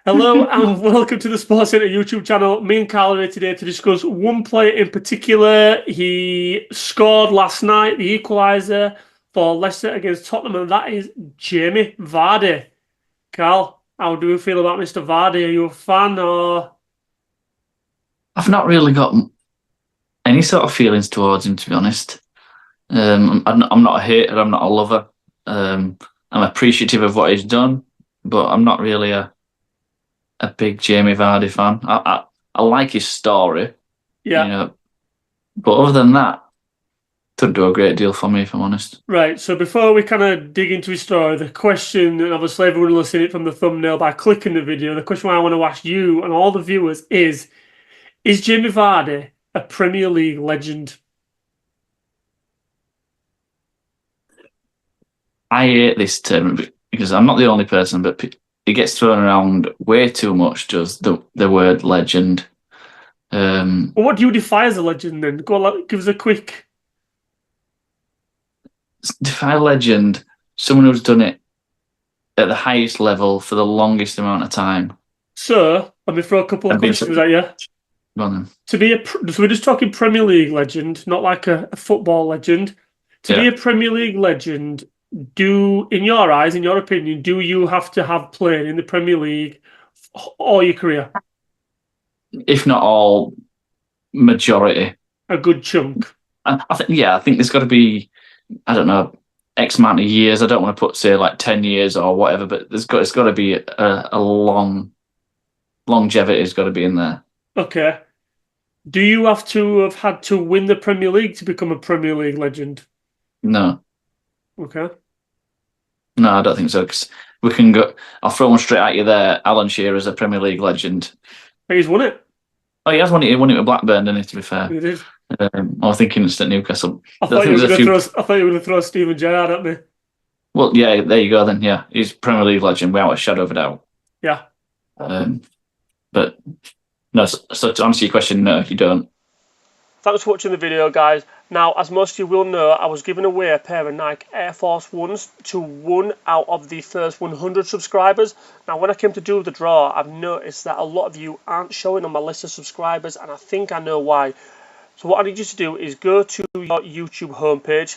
Hello and welcome to the Sports Centre YouTube channel. Me and Carl are here today to discuss one player in particular. He scored last night, the equaliser for Leicester against Tottenham, and that is JAIME VARDY. Carl, how do you feel about Mr. Vardy? Are you a fan or? I've not really got any sort of feelings towards him, to be honest. I'm not a hater. I'm not a lover. I'm appreciative of what he's done, but I'm not really a big JAIME VARDY fan. I like his story, Yeah. but other than that, doesn't do a great deal for me, if I'm honest. Right, so before we kind of dig into his story, the question, and obviously everyone will see it from the thumbnail by clicking the video, the question I want to ask you and all the viewers is JAIME VARDY a Premier League legend? I hate this term because I'm not the only person, but it gets thrown around way too much. Does the word legend? Well, what do you define as a legend then? Go on, give us a quick. Define legend, someone who's done it at the highest level for the longest amount of time. So, let me throw a couple of questions at you. Go on then. So we're just talking Premier League legend, not like a football legend. To be a Premier League legend, in your eyes, in your opinion, do you have to have played in the Premier League all your career? If not all, majority. A good chunk. I think there's got to be, I don't know, X amount of years. I don't want to put, say, like 10 years or whatever, but it's got to be a long longevity has got to be in there. Okay. Do you have to have had to win the Premier League to become a Premier League legend? No. Okay. No, I don't think so. Because we can go. I'll throw one straight at you there. Alan Shearer's a Premier League legend. He's won it. Oh, he has won it. He won it with Blackburn, didn't he? To be fair, He did. I was thinking it's at Newcastle. I thought you were going to throw Steven Gerrard at me. Well, yeah, there you go then. Yeah, he's Premier League legend without a shadow of a doubt. Yeah. But no. So to answer your question, no, you don't. Thanks for watching the video, guys. Now, as most of you will know, I was giving away a pair of Nike Air Force Ones to one out of the first 100 subscribers. Now, when I came to do the draw, I've noticed that a lot of you aren't showing on my list of subscribers, and I think I know why. So what I need you to do is go to your YouTube homepage,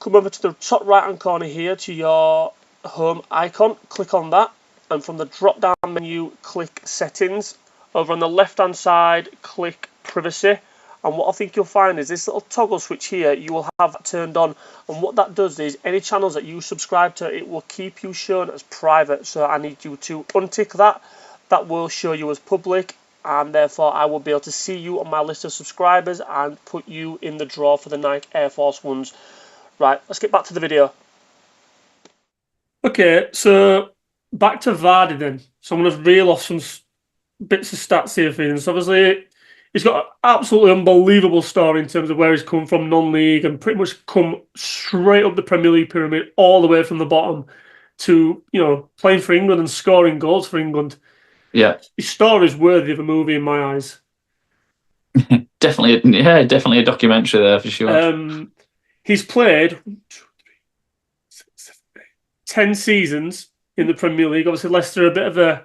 come over to the top right-hand corner here to your home icon, click on that, and from the drop-down menu, click Settings. Over on the left-hand side, click Privacy. And what I think you'll find is this little toggle switch here you will have turned on, and what that does is any channels that you subscribe to, it will keep you shown as private. So I need you to untick that. That will show you as public, and therefore I will be able to see you on my list of subscribers and put you in the draw for the Nike Air Force Ones. Right, let's get back to the video. Okay, so back to Vardy then. So I'm going to reel off some bits of stats here for you. So obviously, he's got an absolutely unbelievable story in terms of where he's come from, non-league, and pretty much come straight up the Premier League pyramid, all the way from the bottom to, playing for England and scoring goals for England. Yeah. His story is worthy of a movie in my eyes. Definitely a documentary there for sure. He's played 10 seasons in the Premier League. Obviously, Leicester are a bit of a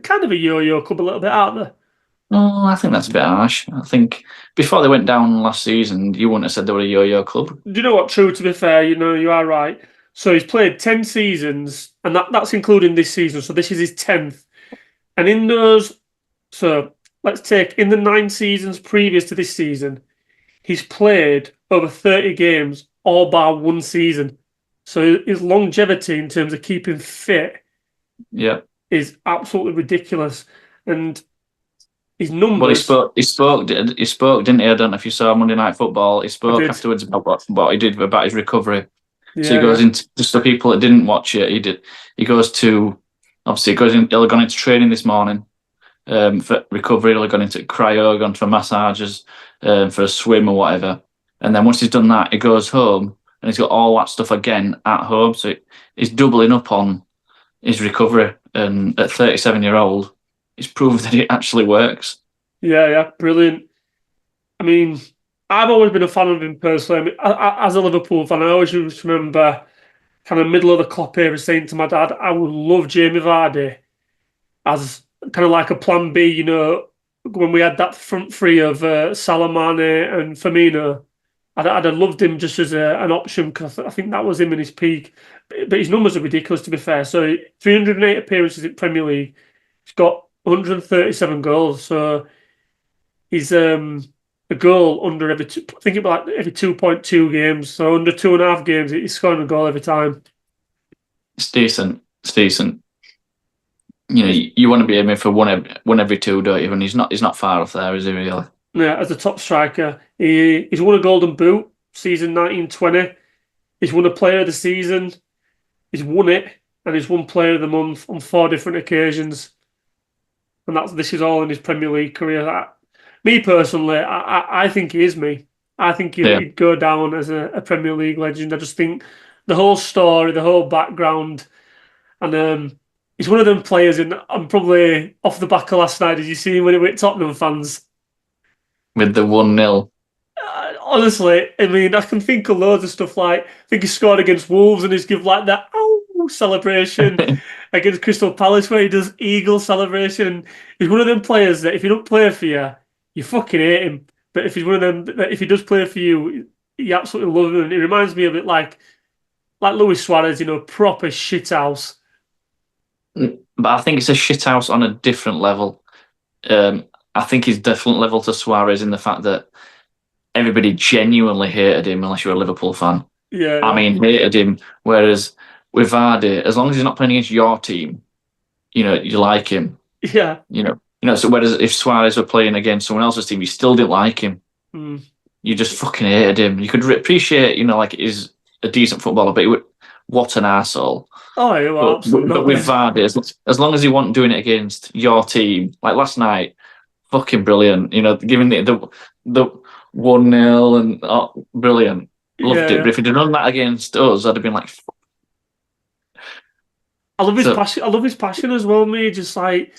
kind of a yo-yo club, a little bit, aren't they? Oh, I think that's a bit harsh. I think before they went down last season, you wouldn't have said they were a yo-yo club. Do you know what? True, to be fair, you are right. So he's played 10 seasons, and that's including this season. So this is his 10th. And in those, so let's take in the 9 seasons previous to this season, he's played over 30 games, all bar one season. So his longevity in terms of keeping fit, is absolutely ridiculous. And his numbers. Well, he spoke, didn't he? I don't know if you saw Monday Night Football. He spoke afterwards about what he did about his recovery. Yeah, so he goes into, just for people that didn't watch it, he goes to, obviously, he'll have gone into training this morning for recovery. He'll have gone into cryo, gone for massages, for a swim or whatever. And then once he's done that, he goes home and he's got all that stuff again at home. So he's doubling up on his recovery. And at 37-year-old, he's proved that it actually works. Yeah, brilliant. I mean, I've always been a fan of him personally. I mean, as a Liverpool fan, I always remember kind of middle of the Klopp era saying to my dad, I would love JAIME VARDY as kind of like a plan B, when we had that front three of Salamane and Firmino. I'd have loved him just as an option because I think that was him in his peak. But his numbers are ridiculous, to be fair. So 308 appearances in Premier League. He's got 137 goals. So he's a goal under every two, I think about every 2.2 games. So under 2.5 games, he's scoring a goal every time. It's decent. It's decent. You want to be aiming for one every two, don't you? And he's not far off there, is he really? Yeah, as a top striker, he's won a Golden Boot season 1920. He's won a Player of the Season. He's won it, and he's won Player of the Month on 4 different occasions. And this is all in his Premier League career. Me personally, I think he is me. I think he'd go down as a Premier League legend. I just think the whole story, the whole background, and he's one of them players. And I'm probably off the back of last night. Did you see him when he went Tottenham fans? With the 1-0. Honestly, I mean, I can think of loads of stuff like, I think he scored against Wolves and he's give like that celebration against Crystal Palace where he does eagle celebration. He's one of them players that if he don't play for you, you fucking hate him. But if he's one of them that if he does play for you, you absolutely love him. And he reminds me a bit like Luis Suarez, proper shithouse. But I think it's a shithouse on a different level. I think he's different level to Suarez in the fact that everybody genuinely hated him unless you're a Liverpool fan. Yeah. I mean, hated him. Whereas with Vardy, as long as he's not playing against your team, you like him. Yeah. So whereas if Suarez were playing against someone else's team, you still didn't like him. Mm. You just fucking hated him. You could appreciate, like he's a decent footballer, but what an arsehole. Oh, yeah, well, absolutely. But with Vardy, as long as he wasn't doing it against your team, like last night, fucking brilliant. Giving it the 1-0 and brilliant. Loved it. But if he'd done that against us, I'd have been like, I love his passion. I love his passion as well, mate. Just like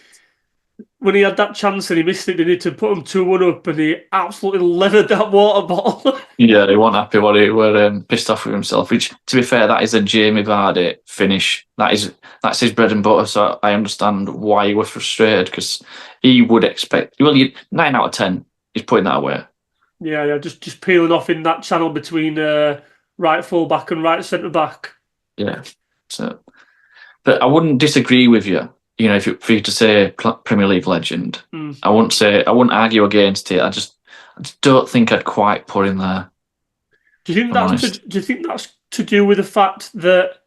when he had that chance and he missed it, they need to put him 2-1 up, and he absolutely levered that water bottle. Yeah, he wasn't happy. He were pissed off with himself. Which, to be fair, that is a JAIME Vardy finish. That's his bread and butter. So I understand why he was frustrated because he would expect. Well, 9 out of 10. He's putting that away. Yeah, just peeling off in that channel between right full back and right centre back. Yeah, so. But I wouldn't disagree with you. For you to say Premier League legend, I wouldn't argue against it. I just don't think I'd quite put him there. Do you think that's to do with the fact that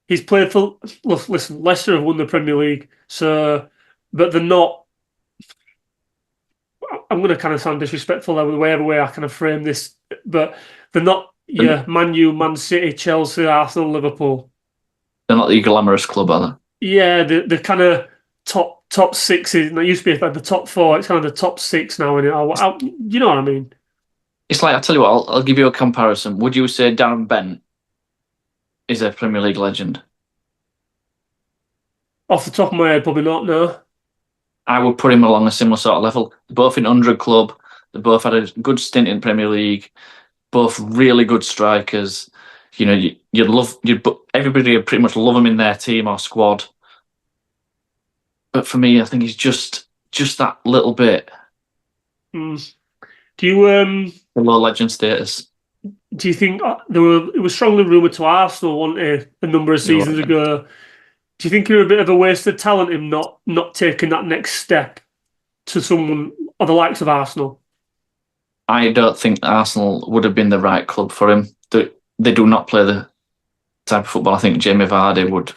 he's played for? Listen, Leicester have won the Premier League, but they're not. I'm going to kind of sound disrespectful there with whatever way I kind of frame this, but they're not. Yeah, Man U, Man City, Chelsea, Arsenal, Liverpool. They're not the glamorous club, are they? Yeah, the kind of top 6 is. It used to be like the top 4. It's kind of the top 6 now, isn't it? You know what I mean? It's like, I'll tell you what. I'll give you a comparison. Would you say Darren Bent is a Premier League legend? Off the top of my head, probably not. No. I would put him along a similar sort of level. They're both in 100 club. They both had a good stint in Premier League. Both really good strikers. Everybody would pretty much love him in their team or squad. But for me, I think he's just that little bit. Do you below legend status? Do you think it was strongly rumoured to Arsenal, wasn't it, a number of seasons ago? Do you think you're a bit of a wasted talent him not taking that next step to someone of the likes of Arsenal? I don't think Arsenal would have been the right club for him. They do not play the type of football I think JAIME Vardy would.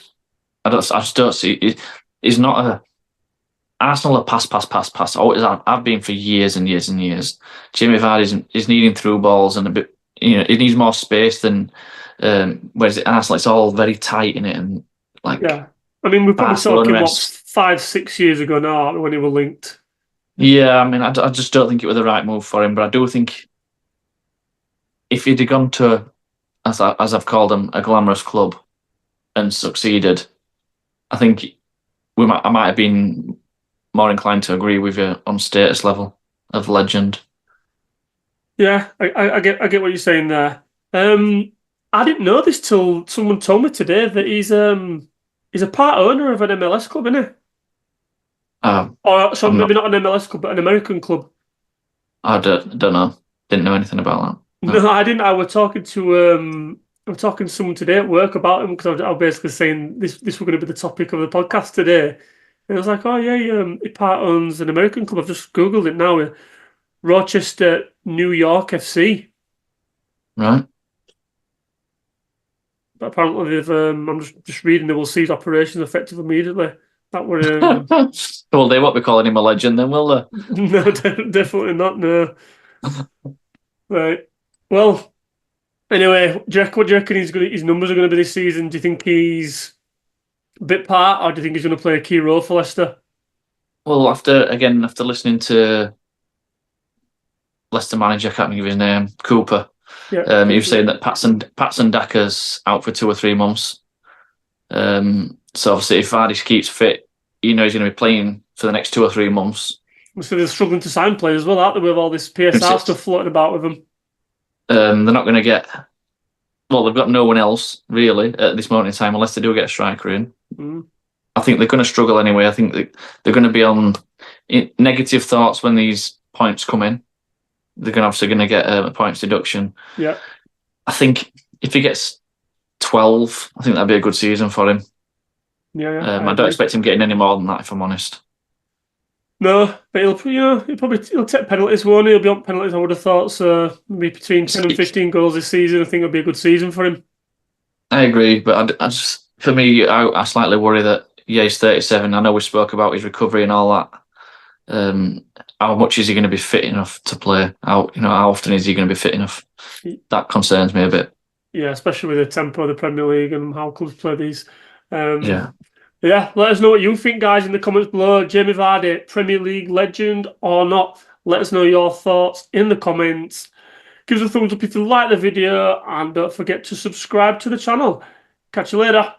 I just don't see. He's not a Arsenal are pass. Always I've been for years and years and years. JAIME Vardy is needing through balls and a bit. It needs more space than. Whereas at Arsenal, it's all very tight in it and like. Yeah, I mean we're probably talking 5-6 years ago now when they were linked. Yeah, I mean I just don't think it was the right move for him, but I do think if he'd have gone to, as I've called them, a glamorous club and succeeded, I think I might have been more inclined to agree with you on status level of legend. Yeah, I get what you're saying there. I didn't know this till someone told me today that he's a part owner of an MLS club, isn't he? So maybe not an MLS club, but an American club. I don't know. Didn't know anything about that. No, I didn't. I was talking to someone today at work about him because I was basically saying this was going to be the topic of the podcast today. And I was like, oh yeah, he part owns an American club. I've just Googled it now. Rochester, New York FC. Right. But apparently they've I'm just reading they will cease operations effective immediately. That were well, they won't be calling him a legend then, will they? No, definitely not, no. Right. Well, anyway, Jack, what do you reckon his numbers are going to be this season? Do you think he's a bit part, or do you think he's going to play a key role for Leicester? Well, after listening to Leicester manager, I can't think of his name, Cooper. Yeah, he was saying that Patson Daka's out for 2 or 3 months. So obviously, if Vardy keeps fit, he's going to be playing for the next 2 or 3 months. So they're struggling to sign players as well, aren't they, with all this PSR stuff floating about with them? They're not going to get. Well, they've got no one else really at this moment in time, unless they do get a striker in. Mm. I think they're going to struggle anyway. I think they're going to be on negative thoughts when these points come in. They're obviously going to get a points deduction. Yeah. I think if he gets 12, I think that'd be a good season for him. Yeah. I don't expect him getting any more than that, if I'm honest. No, but he'll take penalties, won't he? He'll be on penalties, I would have thought. So maybe between 10 and 15 goals this season, I think it'll be a good season for him. I agree, but I just, for me, I slightly worry that, he's 37. I know we spoke about his recovery and all that. How much is he going to be fit enough to play? How often is he going to be fit enough? That concerns me a bit. Yeah, especially with the tempo of the Premier League and how clubs play these. Yeah, let us know what you think, guys, in the comments below. Jamie Vardy, Premier League legend or not? Let us know your thoughts in the comments. Give us a thumbs up if you like the video, and don't forget to subscribe to the channel. Catch you later.